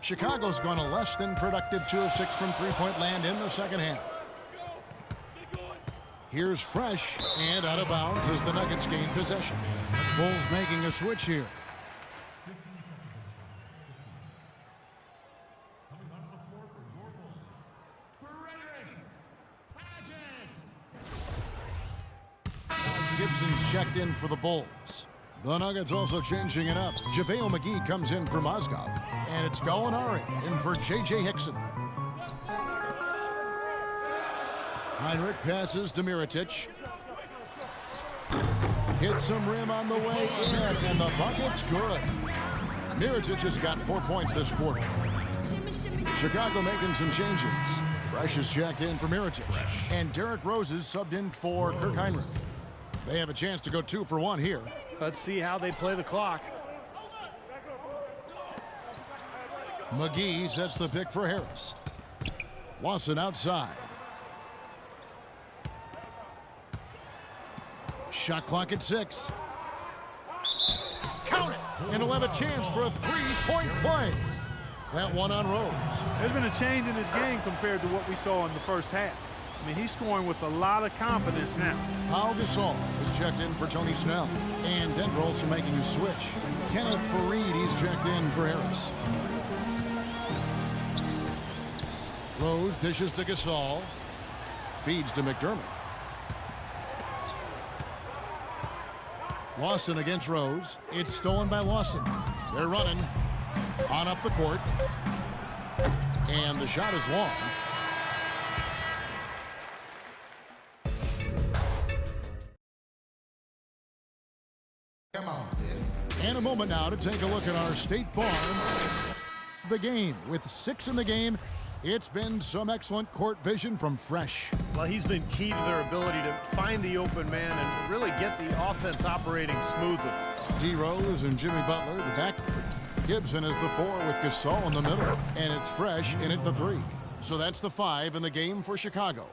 Chicago's gone a less than productive 2 of 6 from three-point land in the second half. Here's Fresh, and out of bounds as the Nuggets gain possession. Bulls making a switch here. Gibson's checked in for the Bulls. The Nuggets also changing it up. JaVale McGee comes in for Mozgov. And it's Gallinari in for J.J. Hickson. Heinrich passes to Mirotic. Hits some rim on the way in, and the bucket's good. Mirotic has got 4 points this quarter. Chicago making some changes. Fresh is checked in for Mirotic. And Derrick Rose is subbed in for Kirk Heinrich. They have a chance to go 2 for 1 here. Let's see how they play the clock. McGee sets the pick for Harris. Lawson outside. Shot clock at 6. Count it! And he'll have a chance for a three-point play. That one on Rose. There's been a change in his game compared to what we saw in the first half. I mean, he's scoring with a lot of confidence now. Pau Gasol is checked in for Tony Snell. And Denver also making a switch. Kenneth Faried, he's checked in for Harris. Rose dishes to Gasol. Feeds to McDermott. Lawson against Rose. It's stolen by Lawson. They're running on up the court. And the shot is long. And a moment now to take a look at our State Farm. The game with 6 in the game. It's been some excellent court vision from Fresh. Well, he's been key to their ability to find the open man and really get the offense operating smoothly. D. Rose and Jimmy Butler, the backcourt. Gibson is the 4 with Gasol in the middle. And it's Fresh in at the 3. So that's the 5 in the game for Chicago.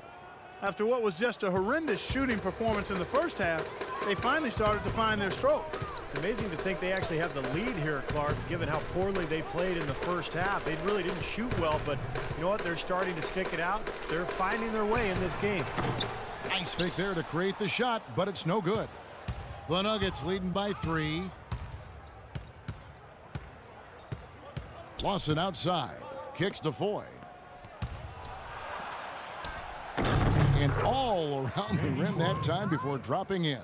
After what was just a horrendous shooting performance in the first half, they finally started to find their stroke. It's amazing to think they actually have the lead here, Clark, given how poorly they played in the first half. They really didn't shoot well, but you know what? They're starting to stick it out. They're finding their way in this game. Nice fake there to create the shot, but it's no good. The Nuggets leading by 3. Lawson outside. Kicks to Foy. And all around the rim that time before dropping in.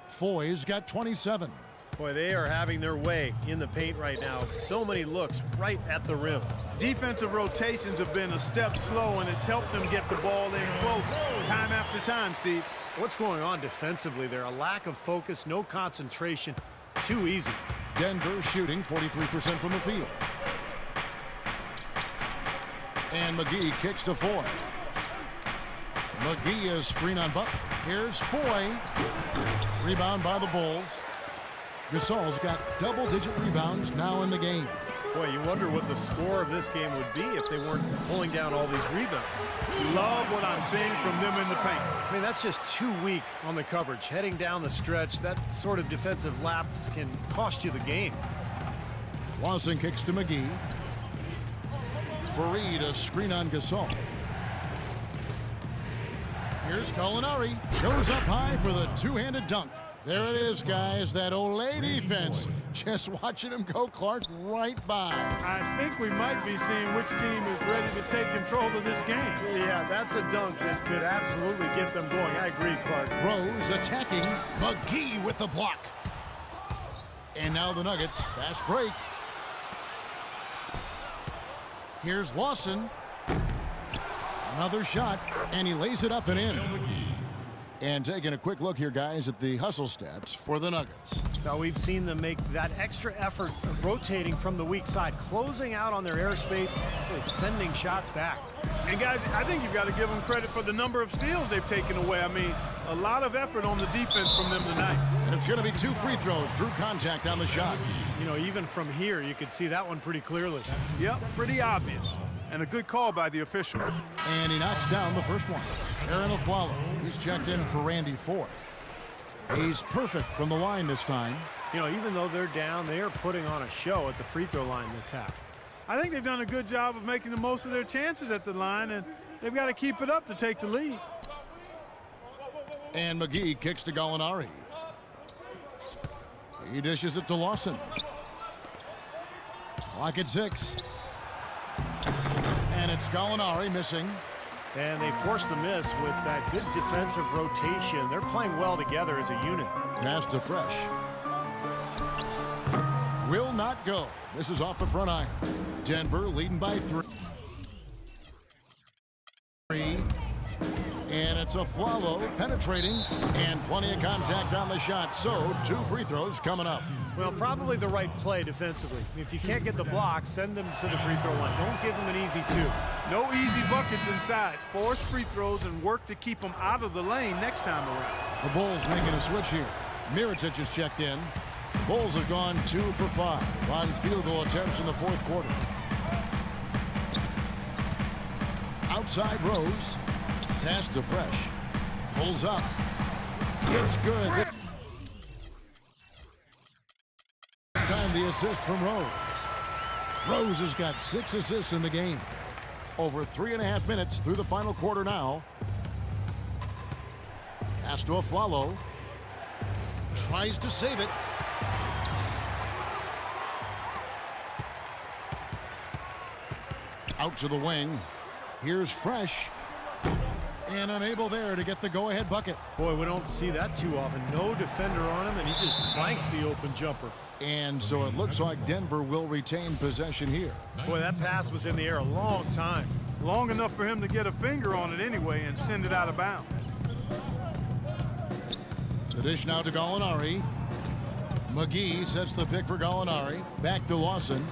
Foy's got 27. Boy, they are having their way in the paint right now. So many looks right at the rim. Defensive rotations have been a step slow, and it's helped them get the ball in close time after time, Steve. What's going on defensively there? A lack of focus, no concentration. Too easy. Denver shooting 43% from the field. And McGee kicks to Foy. McGee is screen on Butler. Here's Foy. Rebound by the Bulls. Gasol's got double-digit rebounds now in the game. Boy, you wonder what the score of this game would be if they weren't pulling down all these rebounds. Love what I'm seeing from them in the paint. I mean, that's just too weak on the coverage. Heading down the stretch, that sort of defensive lapse can cost you the game. Lawson kicks to McGee. Faried a screen on Gasol. Here's Gallinari. Goes up high for the two-handed dunk. There it is, guys. That Olay defense. Just watching him go, Clark, right by. I think we might be seeing which team is ready to take control of this game. Yeah, that's a dunk that could absolutely get them going. I agree, Clark. Rose attacking. McGee with the block. And now the Nuggets. Fast break. Here's Lawson. Another shot, and he lays it up and in. And taking a quick look here, guys, at the hustle stats for the Nuggets. Now, we've seen them make that extra effort of rotating from the weak side, closing out on their airspace, really sending shots back. And, guys, I think you've got to give them credit for the number of steals they've taken away. I mean, a lot of effort on the defense from them tonight. And it's going to be 2 free throws. Drew contact on the shot. You know, even from here, you could see that one pretty clearly. Yep, pretty obvious. And a good call by the official. And he knocks down the first one. Aaron Aflalo, who's checked in for Randy Foy. He's perfect from the line this time. You know, even though they're down, they are putting on a show at the free throw line this half. I think they've done a good job of making the most of their chances at the line, and they've got to keep it up to take the lead. And McGee kicks to Gallinari. He dishes it to Lawson. Clock at 6. And it's Gallinari missing. And they forced the miss with that good defensive rotation. They're playing well together as a unit. Pass to Fresh. Will not go. This is off the front iron. Denver leading by 3. And it's a Flalo penetrating and plenty of contact on the shot. So 2 free throws coming up. Well, probably the right play defensively. If you can't get the block, send them to the free throw line. Don't give them an easy 2. No easy buckets inside. Force free throws and work to keep them out of the lane next time around. The Bulls making a switch here. Mirotic is checked in. Bulls have gone 2 for 5 on field goal attempts in the fourth quarter. Outside Rose. Pass to Fresh. Pulls up. It's good. This time the assist from Rose. Rose has got 6 assists in the game. Over 3.5 minutes through the final quarter now. Pass to Aflalo. Tries to save it. Out to the wing. Here's Fresh. And unable there to get the go-ahead bucket. Boy, we don't see that too often. No defender on him, and he just clanks the open jumper. And so it looks like Denver will retain possession here. Boy, that pass was in the air a long time. Long enough for him to get a finger on it anyway and send it out of bounds. The dish now to Gallinari. McGee sets the pick for Gallinari. Back to Lawson.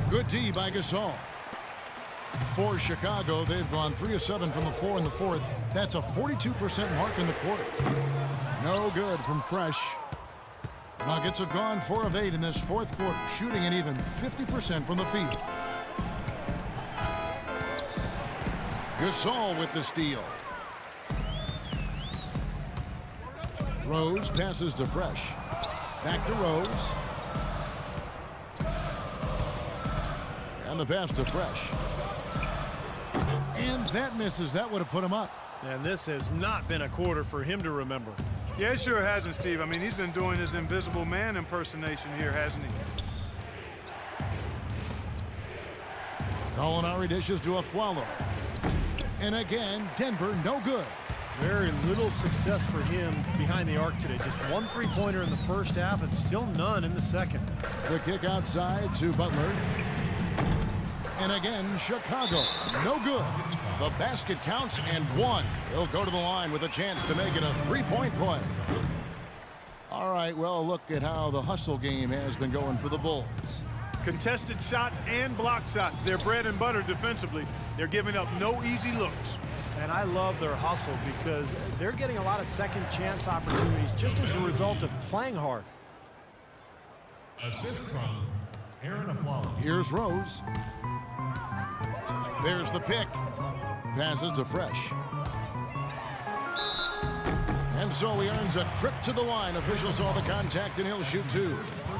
Good D by Gasol. For Chicago, they've gone 3 of 7 from the floor in the fourth. That's a 42% mark in the quarter. No good from Fresh. Nuggets have gone 4 of 8 in this fourth quarter, shooting an even 50% from the field. Gasol with the steal. Rose passes to Fresh. Back to Rose. And the pass to Fresh. And that misses. That would have put him up. And this has not been a quarter for him to remember. Yeah, it sure hasn't, Steve. I mean, he's been doing his invisible man impersonation here, hasn't he? Gallinari dishes to Aflalo. And again, Denver no good. Very little success for him behind the arc today. Just 1 3-pointer in the first half and still none in the second. The kick outside to Butler. And again, Chicago, no good. The basket counts and 1. He'll go to the line with a chance to make it a 3-point play. All right, well, look at how the hustle game has been going for the Bulls. Contested shots and block shots. They're bread and butter defensively. They're giving up no easy looks. And I love their hustle because they're getting a lot of second chance opportunities just as a result of playing hard. Assist from Aaron Aflalo. Here's Rose. There's the pick. Passes to Fresh. And so he earns a trip to the line. Officials saw the contact and he'll shoot 2.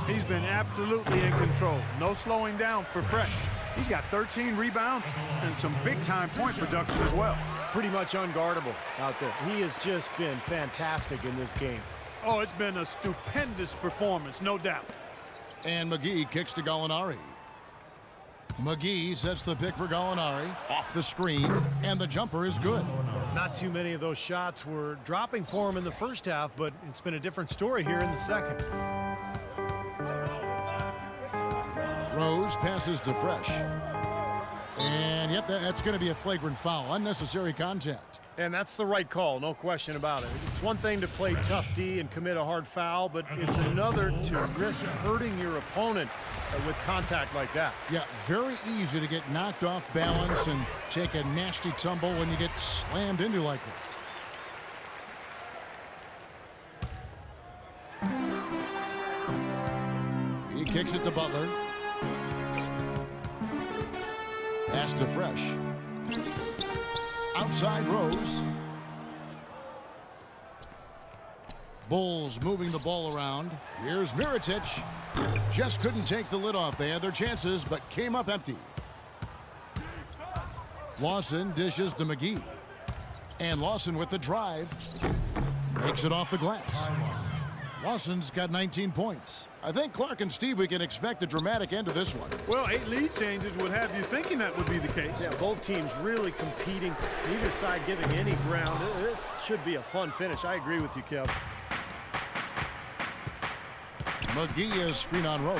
He's been absolutely in control. No slowing down for Fresh. He's got 13 rebounds and some big-time point production as well. Pretty much unguardable out there. He has just been fantastic in this game. Oh, it's been a stupendous performance, no doubt. And McGee kicks to Gallinari. McGee sets the pick for Gallinari. Off the screen, and the jumper is good. Not too many of those shots were dropping for him in the first half, but it's been a different story here in the second. Rose passes to Fresh. And, yep, that's going to be a flagrant foul. Unnecessary contact. And that's the right call, no question about it. It's one thing to play tough D and commit a hard foul, but it's another to risk hurting your opponent with contact like that. Yeah, very easy to get knocked off balance and take a nasty tumble when you get slammed into like that. He kicks it to Butler. Pass to Fresh. Outside Rose. Bulls moving the ball around. Here's Mirotic. Just couldn't take the lid off. They had their chances, but came up empty. Lawson dishes to McGee. And Lawson with the drive. Makes it off the glass. Lawson's got 19 points. I think, Clark and Steve, we can expect a dramatic end to this one. Well, 8 lead changes would have you thinking that would be the case. Yeah, both teams really competing. Neither side giving any ground. This should be a fun finish. I agree with you, Kev. McGee is screen on Rose.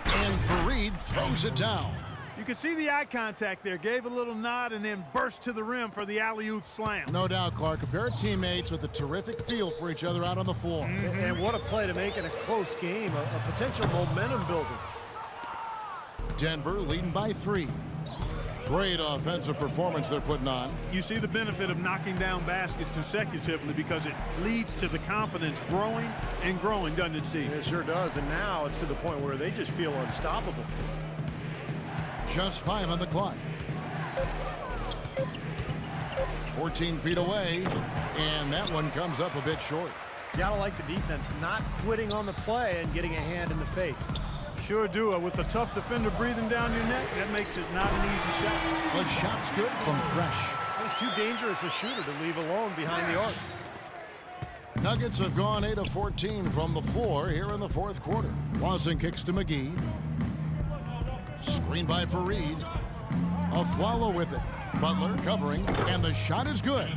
And Fareed throws it down. You can see the eye contact there. Gave a little nod and then burst to the rim for the alley-oop slam. No doubt, Clark. A pair of teammates with a terrific feel for each other out on the floor. And what a play to make in a close game. A potential momentum builder. Denver leading by 3. Great offensive performance they're putting on. You see the benefit of knocking down baskets consecutively because it leads to the confidence growing and growing, doesn't it, Steve? It sure does. And now it's to the point where they just feel unstoppable. Just 5 on the clock. 14 feet away, and that one comes up a bit short. Gotta like the defense not quitting on the play and getting a hand in the face. Sure do. With a tough defender breathing down your neck, that makes it not an easy shot. The shot's good from Fresh. He's too dangerous a shooter to leave alone behind the arc. Nuggets have gone 8 of 14 from the floor here in the fourth quarter. Lawson kicks to McGee. Screen by Fareed. Afflalo with it. Butler covering, and the shot is good.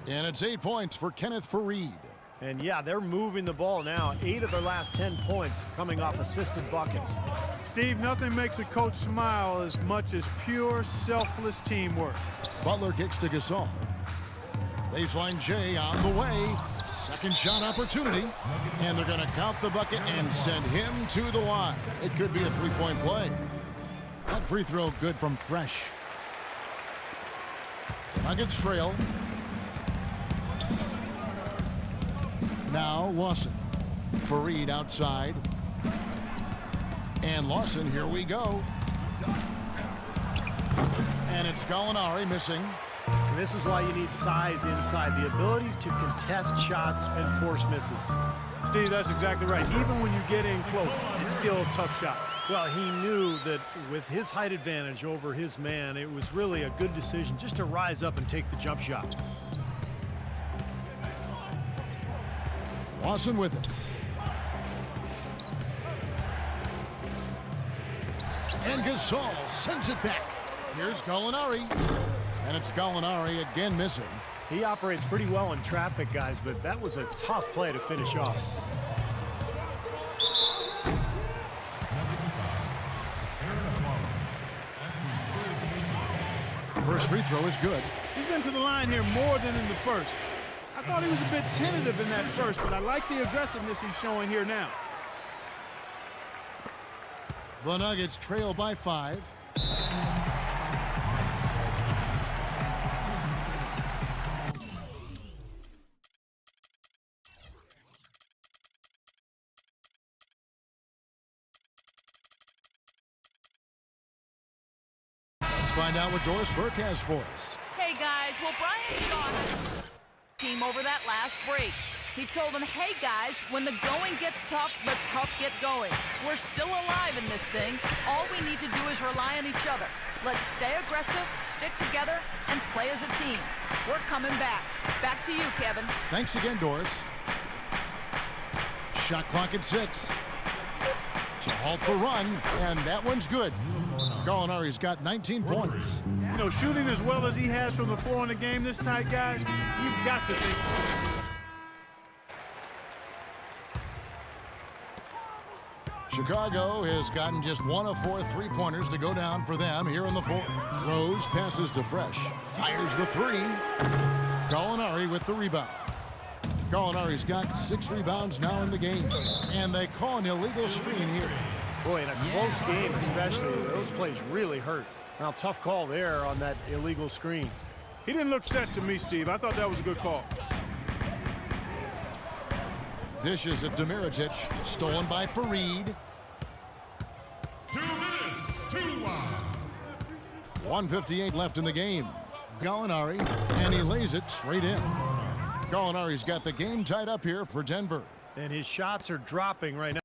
And it's 8 points for Kenneth Fareed. And yeah, they're moving the ball now. 8 of their last 10 points coming off assisted buckets. Steve, nothing makes a coach smile as much as pure, selfless teamwork. Butler kicks to Gasol. Baseline J on the way. Second shot opportunity. And they're going to count the bucket and send him to the line. It could be a three-point play. That free throw good from Fresh. Nuggets trail. Now Lawson. Fareed outside. And Lawson, here we go. And it's Gallinari missing. And this is why you need size inside, the ability to contest shots and force misses. Steve, that's exactly right. Even when you get in close, it's still a tough shot. Well, he knew that with his height advantage over his man, it was really a good decision just to rise up and take the jump shot. Lawson with it. And Gasol sends it back. Here's Gallinari. And it's Gallinari again missing. He operates pretty well in traffic, guys, but that was a tough play to finish off. First free throw is good. He's been to the line here more than in the first. I thought he was a bit tentative in that first, but I like the aggressiveness he's showing here now. The Nuggets trail by 5. Let's find out what Doris Burke has for us. Hey guys, well Brian Shaw team over that last break. He told them, hey guys, when the going gets tough, the tough get going. We're still alive in this thing. All we need to do is rely on each other. Let's stay aggressive, stick together, and play as a team. We're coming back. Back to you, Kevin. Thanks again, Doris. Shot clock at 6. To halt the run, and that one's good. Gallinari's got 19 points. You know, shooting as well as he has from the floor in the game this tight, guys, you've got to think. Chicago has gotten just 1 of 4 3-pointers to go down for them here in the fourth. Rose passes to Fresh. Fires the 3. Gallinari with the rebound. Gallinari's got 6 rebounds now in the game. And they call an illegal screen here. Boy, in a close game especially, those plays really hurt. Now, tough call there on that illegal screen. He didn't look set to me, Steve. I thought that was a good call. Dishes at Mirotic. Stolen by Fareed. 2 minutes, 1:58 left in the game. Gallinari, and he lays it straight in. Gallinari's got the game tied up here for Denver. And his shots are dropping right now.